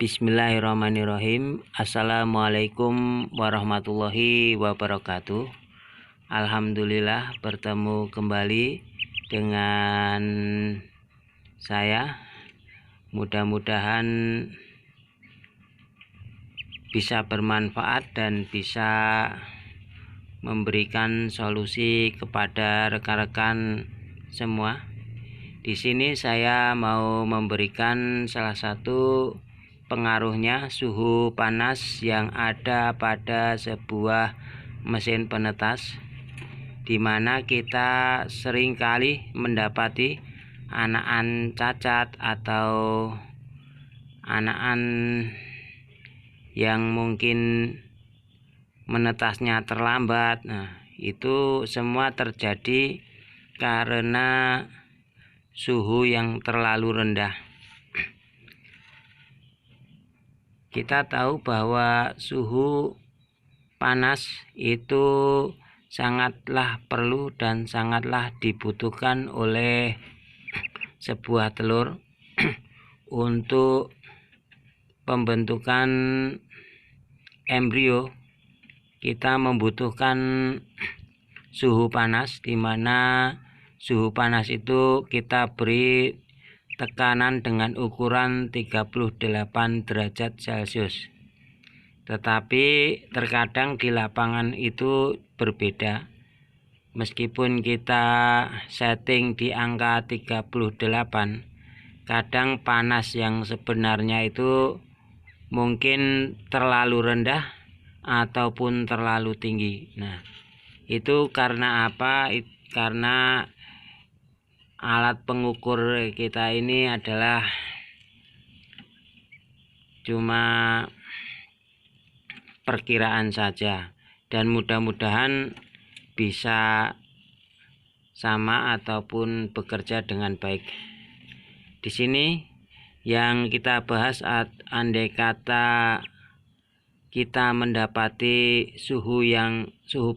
Bismillahirrahmanirrahim. Assalamualaikum warahmatullahi wabarakatuh. Alhamdulillah bertemu kembali dengan saya. Mudah-mudahan bisa bermanfaat dan bisa memberikan solusi kepada rekan-rekan semua. Di sini saya mau memberikan salah satu pengaruhnya suhu panas yang ada pada sebuah mesin penetas, di mana kita seringkali mendapati anakan cacat atau anakan yang mungkin menetasnya terlambat. Nah, itu semua terjadi karena suhu yang terlalu rendah. Kita tahu bahwa suhu panas itu sangatlah perlu dan sangatlah dibutuhkan oleh sebuah telur untuk pembentukan embrio. Kita membutuhkan suhu panas, di mana suhu panas itu kita beri tekanan dengan ukuran 38 derajat Celcius. Tetapi terkadang di lapangan itu berbeda. Meskipun kita setting di angka 38, kadang panas yang sebenarnya itu mungkin terlalu rendah ataupun terlalu tinggi. Nah, itu karena apa? Karena alat pengukur kita ini adalah cuma perkiraan saja, dan mudah-mudahan bisa sama ataupun bekerja dengan baik. Di sini yang kita bahas, andai kata kita mendapati suhu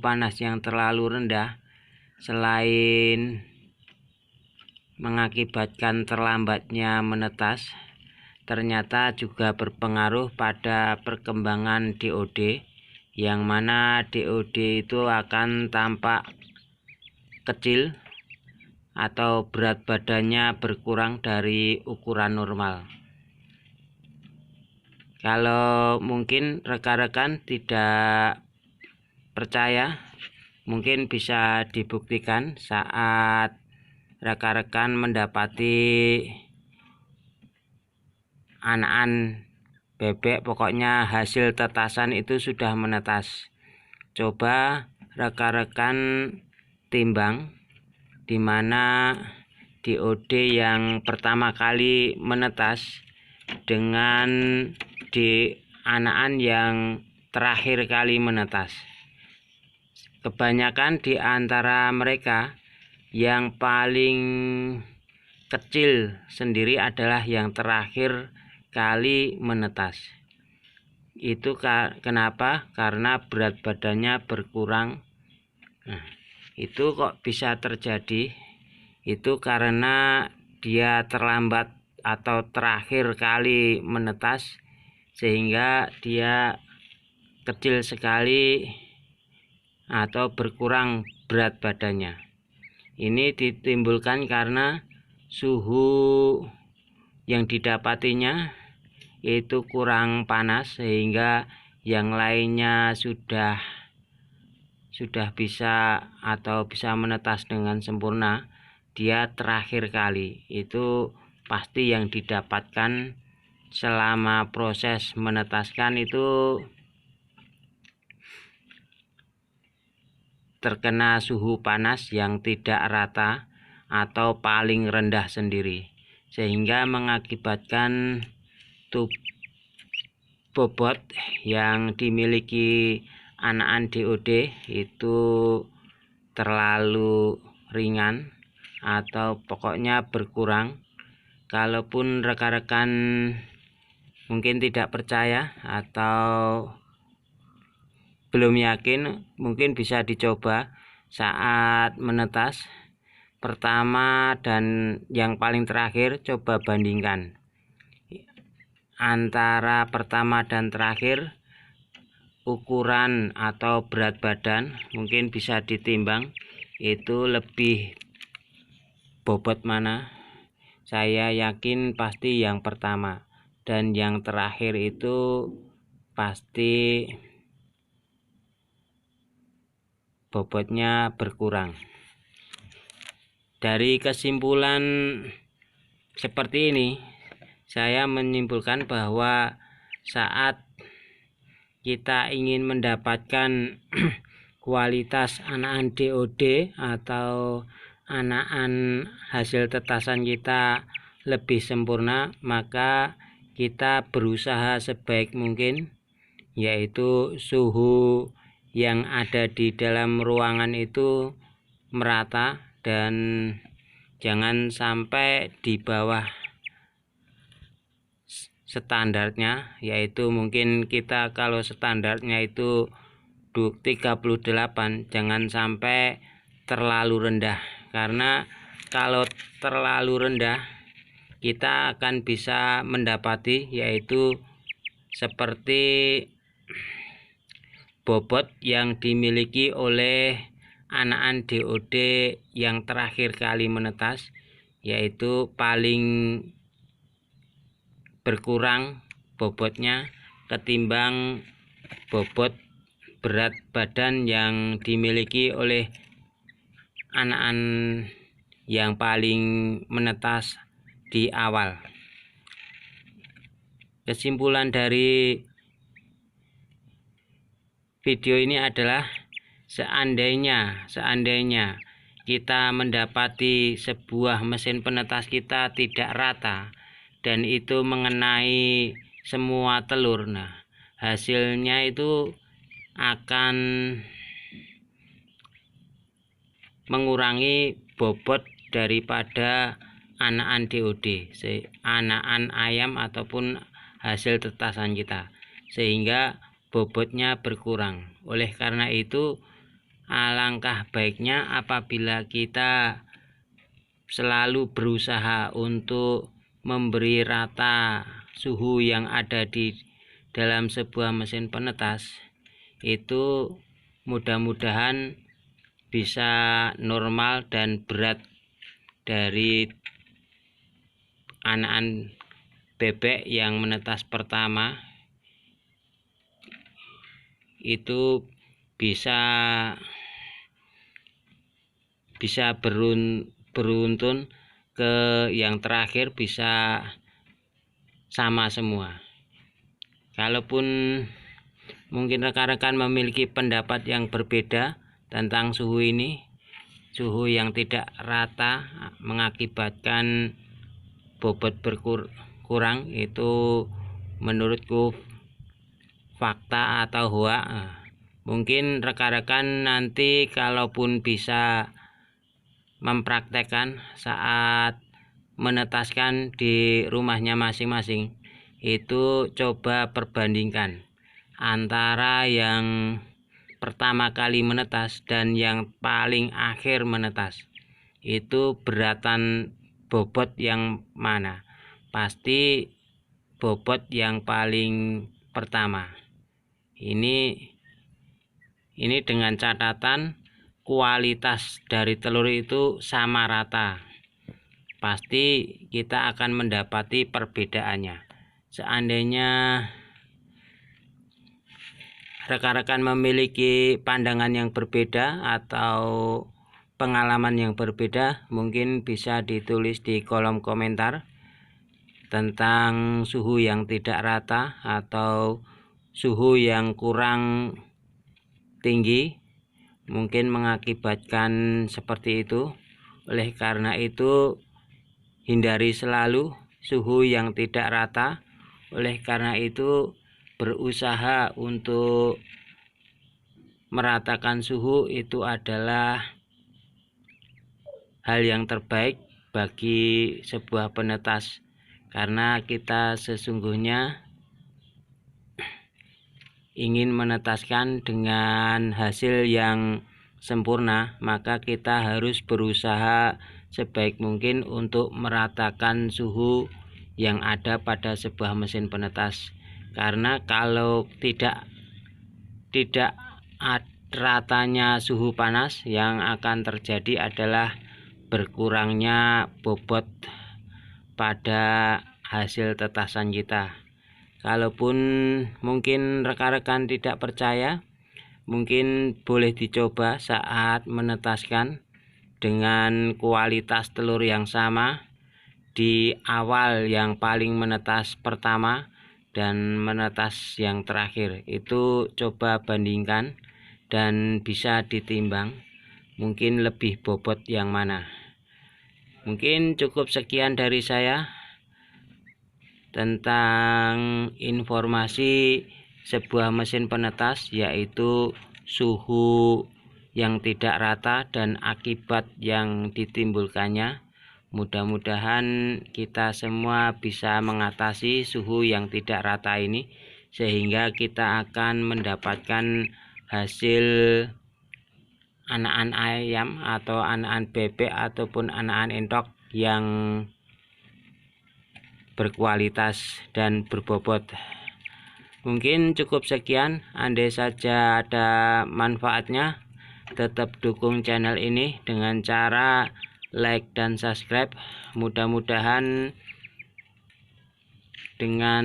panas yang terlalu rendah, selain mengakibatkan terlambatnya menetas, ternyata juga berpengaruh pada perkembangan DOD, yang mana DOD itu akan tampak kecil atau berat badannya berkurang dari ukuran normal. Kalau mungkin rekan-rekan tidak percaya, mungkin bisa dibuktikan saat rekan-rekan mendapati anakan bebek, pokoknya hasil tetasan itu sudah menetas. Coba rekan-rekan timbang di mana DOD yang pertama kali menetas dengan di anakan yang terakhir kali menetas. Kebanyakan di antara mereka yang paling kecil sendiri adalah yang terakhir kali menetas. Itu kenapa? Karena berat badannya berkurang. Nah, itu kok bisa terjadi? Itu karena dia terlambat atau terakhir kali menetas, sehingga dia kecil sekali atau berkurang berat badannya. Ini ditimbulkan karena suhu yang didapatinya itu kurang panas, sehingga yang lainnya sudah bisa atau bisa menetas dengan sempurna. Dia terakhir kali, itu pasti yang didapatkan selama proses menetaskan itu terkena suhu panas yang tidak rata atau paling rendah sendiri, sehingga mengakibatkan bobot yang dimiliki anakan DOD itu terlalu ringan atau pokoknya berkurang. Kalaupun rekan-rekan mungkin tidak percaya atau belum yakin, mungkin bisa dicoba saat menetas pertama dan yang paling terakhir. Coba bandingkan antara pertama dan terakhir, ukuran atau berat badan mungkin bisa ditimbang, itu lebih bobot mana. Saya yakin pasti yang pertama, dan yang terakhir itu pasti bobotnya berkurang. Dari kesimpulan seperti ini, saya menyimpulkan bahwa saat kita ingin mendapatkan kualitas anakan DOD atau anakan hasil tetasan kita lebih sempurna, maka kita berusaha sebaik mungkin, yaitu suhu yang ada di dalam ruangan itu merata dan jangan sampai di bawah standarnya, yaitu mungkin kita kalau standarnya itu 38, jangan sampai terlalu rendah, karena kalau terlalu rendah kita akan bisa mendapati yaitu seperti bobot yang dimiliki oleh anakan DOD yang terakhir kali menetas, yaitu paling berkurang bobotnya ketimbang bobot berat badan yang dimiliki oleh anakan yang paling menetas di awal. Kesimpulan dari video ini adalah seandainya kita mendapati sebuah mesin penetas kita tidak rata dan itu mengenai semua telur, nah hasilnya itu akan mengurangi bobot daripada anakan DOD, anakan ayam ataupun hasil tetasan kita, sehingga bobotnya berkurang. Oleh karena itu, alangkah baiknya apabila kita selalu berusaha untuk memberi rata suhu yang ada di dalam sebuah mesin penetas, itu mudah-mudahan bisa normal dan berat dari anakan bebek yang menetas pertama itu bisa beruntun ke yang terakhir, bisa sama semua. Kalaupun mungkin rekan-rekan memiliki pendapat yang berbeda tentang suhu ini, suhu yang tidak rata mengakibatkan bobot berkurang, itu menurutku fakta atau hoax. Mungkin rekan-rekan nanti kalaupun bisa mempraktekkan saat menetaskan di rumahnya masing-masing, itu coba perbandingkan antara yang pertama kali menetas dan yang paling akhir menetas, itu beratan bobot yang mana. Pasti bobot yang paling pertama. Ini dengan catatan kualitas dari telur itu sama rata, pasti kita akan mendapati perbedaannya. Seandainya rekan-rekan memiliki pandangan yang berbeda atau pengalaman yang berbeda, mungkin bisa ditulis di kolom komentar tentang suhu yang tidak rata atau suhu yang kurang tinggi mungkin mengakibatkan seperti itu. Oleh karena itu, hindari selalu suhu yang tidak rata. Oleh karena itu, berusaha untuk meratakan suhu itu adalah hal yang terbaik bagi sebuah penetas, karena kita sesungguhnya ingin menetaskan dengan hasil yang sempurna, maka kita harus berusaha sebaik mungkin untuk meratakan suhu yang ada pada sebuah mesin penetas. Karena kalau tidak ratanya suhu panas, yang akan terjadi adalah berkurangnya bobot pada hasil tetasan kita. Kalaupun mungkin rekan-rekan tidak percaya, mungkin boleh dicoba saat menetaskan dengan kualitas telur yang sama di awal, yang paling menetas pertama dan menetas yang terakhir. Itu coba bandingkan dan bisa ditimbang mungkin lebih bobot yang mana. Mungkin cukup sekian dari saya tentang informasi sebuah mesin penetas, yaitu suhu yang tidak rata dan akibat yang ditimbulkannya. Mudah-mudahan kita semua bisa mengatasi suhu yang tidak rata ini, sehingga kita akan mendapatkan hasil anakan ayam atau anakan bebek ataupun anakan entok yang berkualitas dan berbobot. Mungkin cukup sekian. Andai saja ada manfaatnya, tetap dukung channel ini dengan cara like dan subscribe. Mudah-mudahan dengan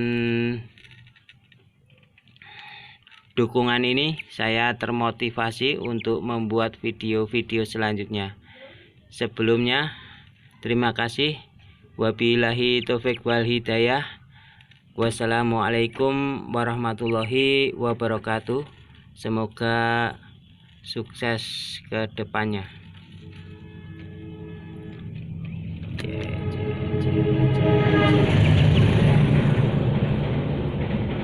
dukungan ini saya termotivasi untuk membuat video-video selanjutnya. Sebelumnya, terima kasih. Wabillahi taufik wal hidayah. Wassalamualaikum warahmatullahi wabarakatuh. Semoga sukses ke depannya.